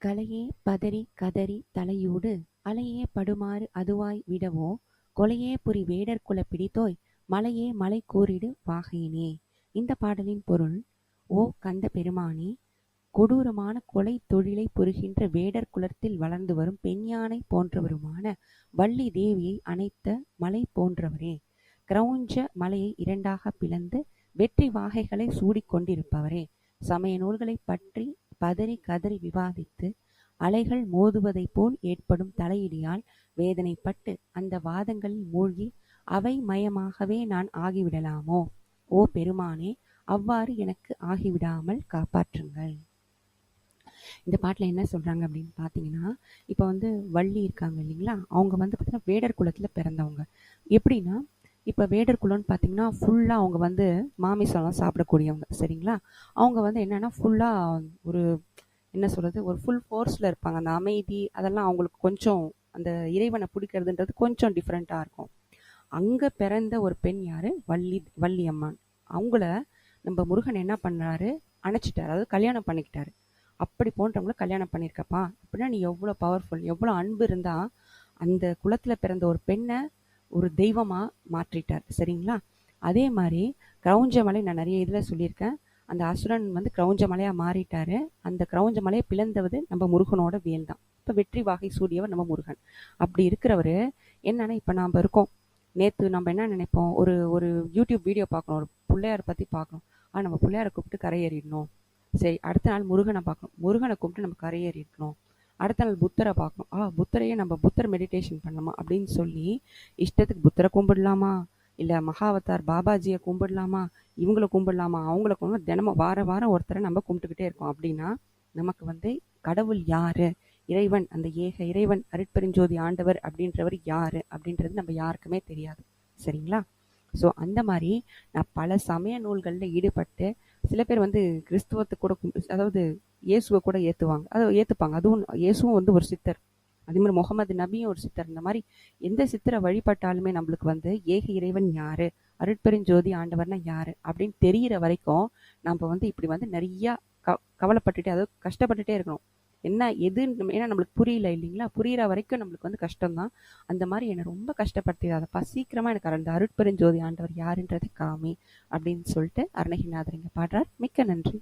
கலையே பதறி கதறி தலையூடு அலையே படுமாறு அதுவாய் விடவோ கொலையே புரி வேடர்குல பிடித்தோய் மலையே மலை கூறிடு வாகையினே. இந்த பாடலின் பொருள்: ஓ கந்த பெருமானே, கொடூரமான கொலை தொழிலை புரிகின்ற வேடர் குலத்தில் வளர்ந்து வரும் பெண்யானை போன்றவருமான வள்ளி தேவியை அணைத்த மலை போன்றவரே, கிரௌஞ்ச மலையை இரண்டாக பிளந்து வெற்றி வாகைகளை சூடிக்கொண்டிருப்பவரே, சமய நூல்களை பற்றி பதறி கதறி விவாதித்து அலைகள் மோதுவதைப் போல் ஏற்படும் தலையிடியால் வேதனைப்பட்டு அந்த வாதங்களில் மூழ்கி அவை மயமாகவே நான் ஆகிவிடலாமோ? ஓ பெருமானே, அவ்வாறு எனக்கு ஆகிவிடாமல் காப்பாற்றுங்கள். இந்த பாட்டில் என்ன சொல்றாங்க அப்படின்னு பார்த்தீங்கன்னா, இப்போ வந்து வள்ளி இருக்காங்க இல்லைங்களா, அவங்க வந்து பார்த்தீங்கன்னா வேடர் குலத்தில் பிறந்தவங்க. எப்படின்னா, இப்போ வேடர் குலம்னு பார்த்தீங்கன்னா ஃபுல்லாக அவங்க வந்து மாமிசம்லாம் சாப்பிடக்கூடியவங்க, சரிங்களா. அவங்க வந்து என்னன்னா ஃபுல்லாக ஒரு என்ன சொல்கிறது, ஒரு ஃபுல் ஃபோர்ஸில் இருப்பாங்க. அந்த அமைதி அதெல்லாம் அவங்களுக்கு கொஞ்சம் அந்த இறைவனை பிடிக்கிறதுன்றது கொஞ்சம் டிஃப்ரெண்ட்டாக இருக்கும். அங்கே பிறந்த ஒரு பெண் யார்? வள்ளி அம்மான். அவங்கள நம்ம முருகன் என்ன பண்ணுறாரு? அணைச்சிட்டார், அதாவது கல்யாணம் பண்ணிக்கிட்டாரு. அப்படி போன்றவங்கள கல்யாணம் பண்ணியிருக்கப்பா அப்படின்னா நீ எவ்வளோ பவர்ஃபுல், எவ்வளோ அன்பு இருந்தால் அந்த குலத்தில் பிறந்த ஒரு பெண்ணை ஒரு தெய்வமாக மாற்றிட்டார், சரிங்களா. அதே மாதிரி கிரௌஞ்ச மலை நான் நிறைய இதில் சொல்லியிருக்கேன். அந்த அசுரன் வந்து கிரௌஞ்ச மலையாக மாறிட்டாரு. அந்த கிரௌஞ்ச மலையை பிளந்தவது நம்ம முருகனோட வேல் தான். இப்போ வெற்றி வாகை சூடியவர் நம்ம முருகன். அப்படி இருக்கிறவர் என்னன்னா, இப்போ நாம் இருக்கோம், நேற்று நம்ம என்ன நினைப்போம், ஒரு ஒரு யூடியூப் வீடியோ பார்க்கணும், ஒரு பிள்ளையார் பற்றி பார்க்கணும். நம்ம பிள்ளையாரை கூப்பிட்டு கரையேறிடணும். சரி, அடுத்த நாள் முருகனை பார்க்கணும், முருகனை கூப்பிட்டு நம்ம கரையேறிடணும். அடுத்த நாள் புத்தரை பார்க்கணும், புத்தரையே நம்ம புத்தர் மெடிடேஷன் பண்ணலாமா அப்படின்னு சொல்லி இஷ்டத்துக்கு புத்தரை கும்பிடலாமா, இல்லை மகாவதார் பாபாஜியை கும்பிடலாமா, இவங்களை கும்பிடலாமா, அவங்கள கும்பிட தினமும் வாரம் ஒருத்தரை நம்ம கும்பிட்டுக்கிட்டே இருக்கோம். அப்படின்னா நமக்கு வந்து கடவுள் யாரு, இறைவன், அந்த ஏக இறைவன் அருட்பெருஞ்சோதி ஆண்டவர் அப்படின்றவர் யாரு அப்படின்றது நம்ம யாருக்குமே தெரியாது, சரிங்களா. ஸோ அந்த மாதிரி நான் பல சமய நூல்களில் ஈடுபட்டு, சில பேர் வந்து கிறிஸ்துவத்தை கூட அதாவது இயேசுவை கூட ஏற்றுவாங்க, அதை ஏற்றுப்பாங்க. அதுவும் இயேசுவும் வந்து ஒரு சித்தர், அதே மாதிரி முகமது நபியும் ஒரு சித்தர். இந்த மாதிரி எந்த சித்தரை வழிபட்டாலுமே நம்மளுக்கு வந்து ஏக இறைவன் யாரு, அருட்பெருஞ்சோதி ஆண்டவர்னா யாரு அப்படின்னு தெரிகிற வரைக்கும் நம்ம வந்து இப்படி வந்து நிறையா கவலைப்பட்டுட்டே, அதாவது கஷ்டப்பட்டுட்டே இருக்கணும். என்ன எதுன்னு, ஏன்னா நம்மளுக்கு புரியல இல்லைங்களா, புரிகிற வரைக்கும் நம்மளுக்கு வந்து கஷ்டம்தான். அந்த மாதிரி என்னை ரொம்ப கஷ்டப்படுத்திடாதப்பா, சீக்கிரமாக எனக்கு அந்த அருட்பெருஞ்சோதி ஆண்டவர் யாருன்றதை காமி அப்படின்னு சொல்லிட்டு அருணகிரிநாதர் இங்கே பாடுறார். மிக்க நன்றி.